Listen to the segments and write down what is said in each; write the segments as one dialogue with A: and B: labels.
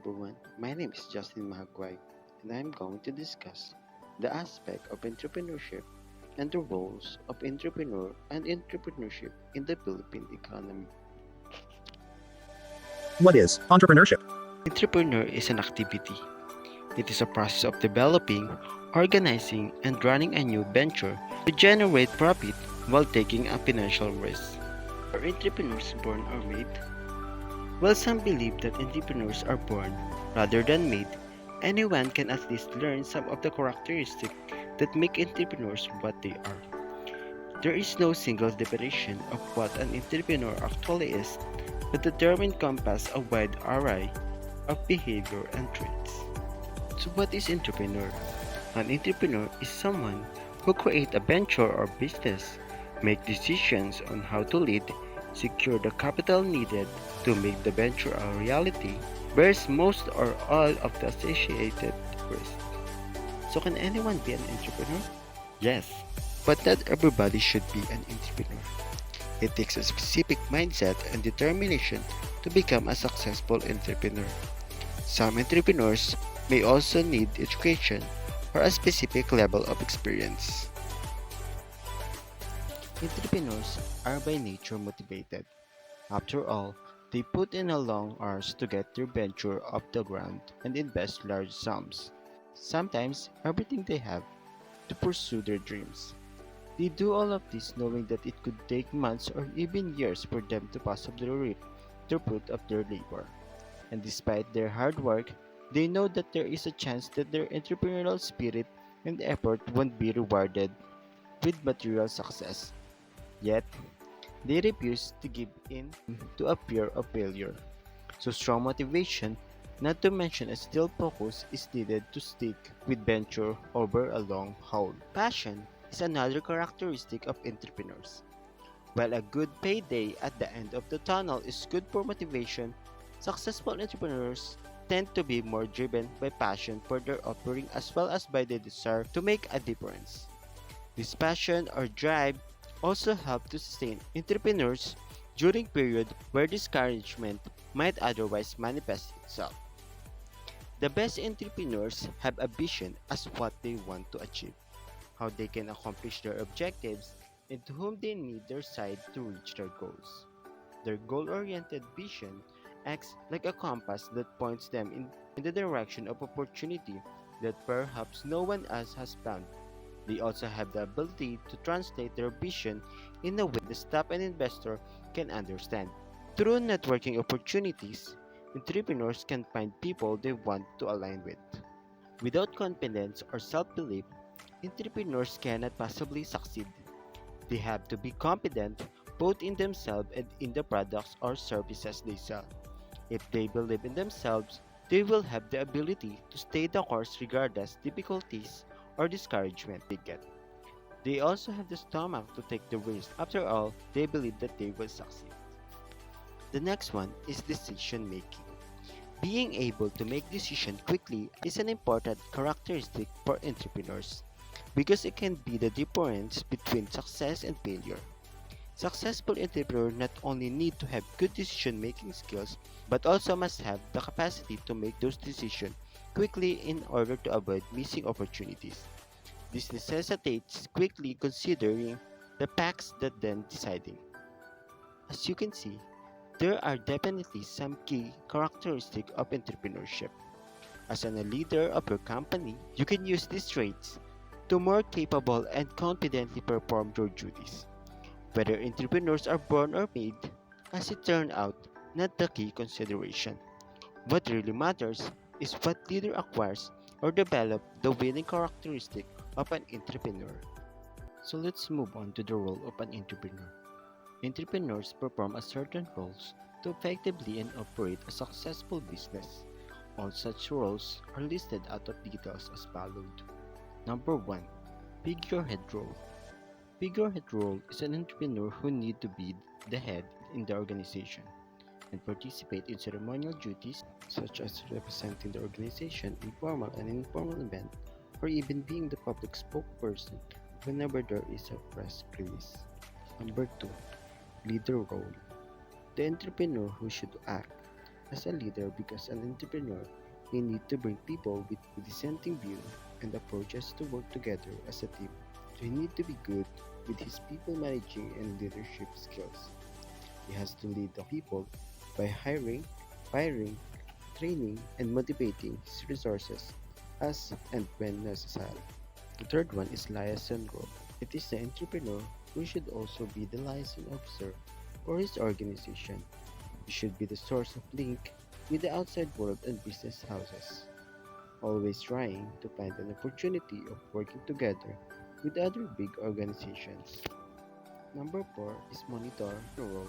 A: everyone. My name is Justin Magway, and I'm going to discuss the aspect of entrepreneurship and the roles of entrepreneur and entrepreneurship in the Philippine economy.
B: What is entrepreneurship?
A: Entrepreneur is an activity. It is a process of developing, organizing, and running a new venture to generate profit while taking a financial risk. Are entrepreneurs born or made? While some believe that entrepreneurs are born rather than made, anyone can at least learn some of the characteristics that make entrepreneurs what they are. There is no single definition of what an entrepreneur actually is, but the term encompasses a wide array of behavior and traits. So what is entrepreneur? An entrepreneur is someone who create a venture or business, make decisions on how to lead, secure the capital needed to make the venture a reality, bears most or all of the associated risks. So can anyone be an entrepreneur? Yes, but not everybody should be an entrepreneur. It takes a specific mindset and determination to become a successful entrepreneur. Some entrepreneurs may also need education or a specific level of experience. Entrepreneurs are by nature motivated. After all, they put in a long hours to get their venture off the ground and invest large sums, sometimes everything they have, to pursue their dreams. They do all of this knowing that it could take months or even years for them to possibly reap the fruit of their labor. And despite their hard work, they know that there is a chance that their entrepreneurial spirit and effort won't be rewarded with material success. Yet, they refuse to give in to a fear of failure. So strong motivation, not to mention a still focus, is needed to stick with venture over a long haul. Passion is another characteristic of entrepreneurs. While a good payday at the end of the tunnel is good for motivation, successful entrepreneurs tend to be more driven by passion for their offering as well as by the desire to make a difference. This passion or drive also help to sustain entrepreneurs during periods where discouragement might otherwise manifest itself. The best entrepreneurs have a vision as what they want to achieve, how they can accomplish their objectives, and to whom they need their side to reach their goals. Their goal-oriented vision acts like a compass that points them in the direction of opportunity that perhaps no one else has found. They also have the ability to translate their vision in a way the staff and investor can understand. Through networking opportunities, entrepreneurs can find people they want to align with. Without confidence or self-belief, entrepreneurs cannot possibly succeed. They have to be confident both in themselves and in the products or services they sell. If they believe in themselves, they will have the ability to stay the course regardless difficulties or discouragement they get. They also have the stomach to take the risk. After all, they believe that they will succeed. The next one is decision making. Being able to make decisions quickly is an important characteristic for entrepreneurs because it can be the difference between success and failure. Successful entrepreneurs not only need to have good decision making skills but also must have the capacity to make those decisions quickly in order to avoid missing opportunities. This necessitates quickly considering the facts that then deciding. As you can see, there are definitely some key characteristics of entrepreneurship. As a leader of your company, you can use these traits to more capable and confidently perform your duties. Whether entrepreneurs are born or made, as it turned out, not the key consideration. What really matters is what leader acquires or develop the winning characteristic of an entrepreneur. So let's move on to the role of an entrepreneur. Entrepreneurs perform a certain roles to effectively and operate a successful business. All such roles are listed out of details as followed. Number 1. Figurehead role. Figurehead role is an entrepreneur who need to be the head in the organization and participate in ceremonial duties such as representing the organization in formal and informal event or even being the public spokesperson whenever there is a press release. Number 2. Leader role. The entrepreneur who should act as a leader because an entrepreneur may need to bring people with dissenting view and approaches to work together as a team. He need to be good with his people managing and leadership skills. He has to lead the people by hiring, firing, training, and motivating his resources as and when necessary. The third one is liaison role. It is the entrepreneur who should also be the liaison officer for his organization. He should be the source of link with the outside world and business houses, always trying to find an opportunity of working together with other big organizations. Number 4 is monitor role.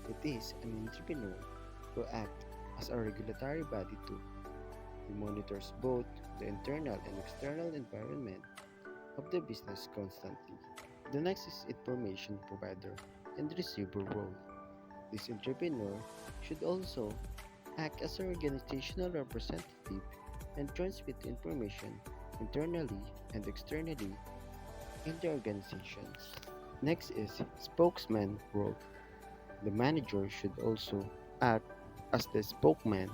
A: It is an entrepreneur who acts as a regulatory body too. He monitors both the internal and external environment of the business constantly. The next is information provider and receiver role. This entrepreneur should also act as an organizational representative and transmit information internally and externally in the organization. Next is spokesman role. The manager should also act as the spokesman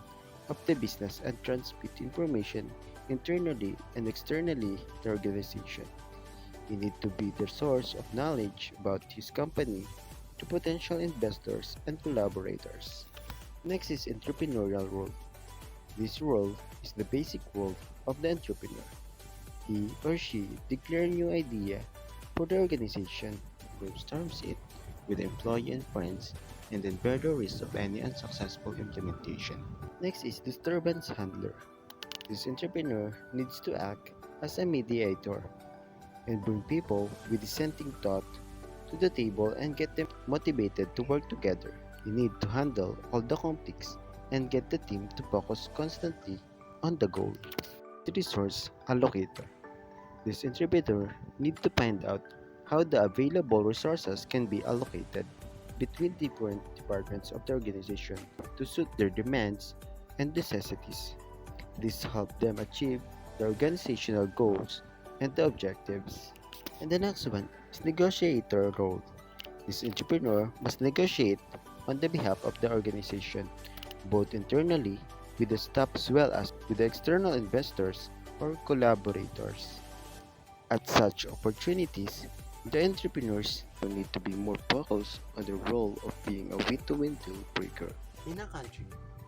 A: of the business and transmit information internally and externally to the organization. He needs to be the source of knowledge about his company to potential investors and collaborators. Next is entrepreneurial role. This role is the basic role of the entrepreneur. He or she declares a new idea for the organization, brainstorms it with employee and friends, and then bear the risk of any unsuccessful implementation. Next is disturbance handler. This entrepreneur needs to act as a mediator and bring people with dissenting thought to the table and get them motivated to work together. You need to handle all the conflicts and get the team to focus constantly on the goal. The resource allocator. This entrepreneur needs to find out how the available resources can be allocated between different departments of the organization to suit their demands and necessities. This helps them achieve the organizational goals and the objectives. And the next one is negotiator role. This entrepreneur must negotiate on the behalf of the organization, both internally with the staff as well as with the external investors or collaborators. At such opportunities, the entrepreneurs will need to be more focused on the role of being a win-to-win deal breaker.
B: In a country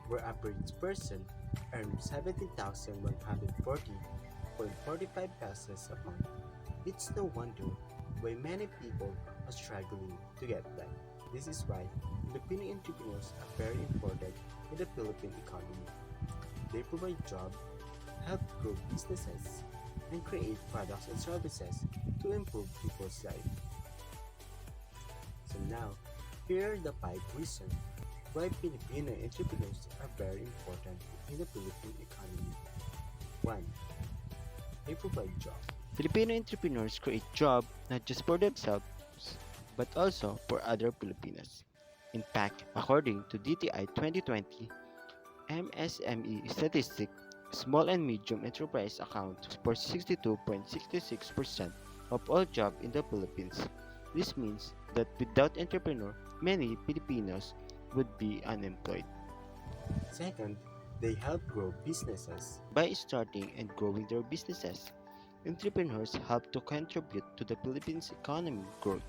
B: where average person earns 17,140.45 pesos a month, it's no wonder why many people are struggling to get by. This is why Filipino entrepreneurs are very important in the Philippine economy. They provide jobs, help grow businesses, and create products and services to improve people's lives. So now, here are the 5 reasons why Filipino entrepreneurs are very important in the Philippine economy. 1. They provide jobs.
A: Filipino entrepreneurs create jobs not just for themselves but also for other Filipinos. In fact, according to DTI 2020 MSME statistic, small and medium enterprise account for 62.66% of all jobs in the Philippines. This means that without entrepreneur, many Filipinos would be unemployed.
B: Second, they help grow businesses.
A: By starting and growing their businesses, entrepreneurs help to contribute to the Philippines' economy growth.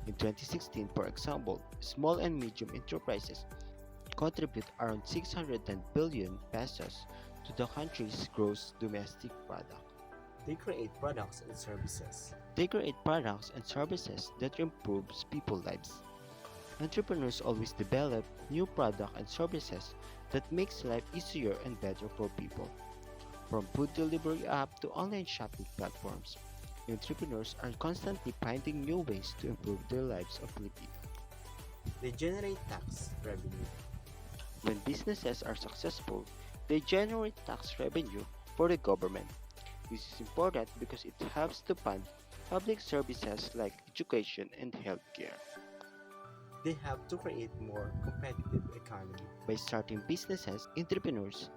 A: In 2016, for example, small and medium enterprises contribute around 610 billion pesos to the country's gross domestic product.
B: They create products and services.
A: They create products and services that improves people's lives. Entrepreneurs always develop new products and services that makes life easier and better for people. From food delivery app to online shopping platforms, entrepreneurs are constantly finding new ways to improve their lives of Filipinos.
B: They generate tax revenue.
A: When businesses are successful, they generate tax revenue for the government. This is important because it helps to fund public services like education and healthcare.
B: They help to create more competitive economy.
A: By starting businesses, entrepreneurs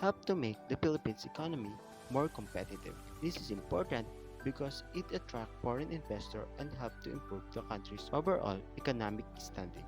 A: help to make the Philippines economy more competitive. This is important because it attracts foreign investors and help to improve the country's overall economic standing.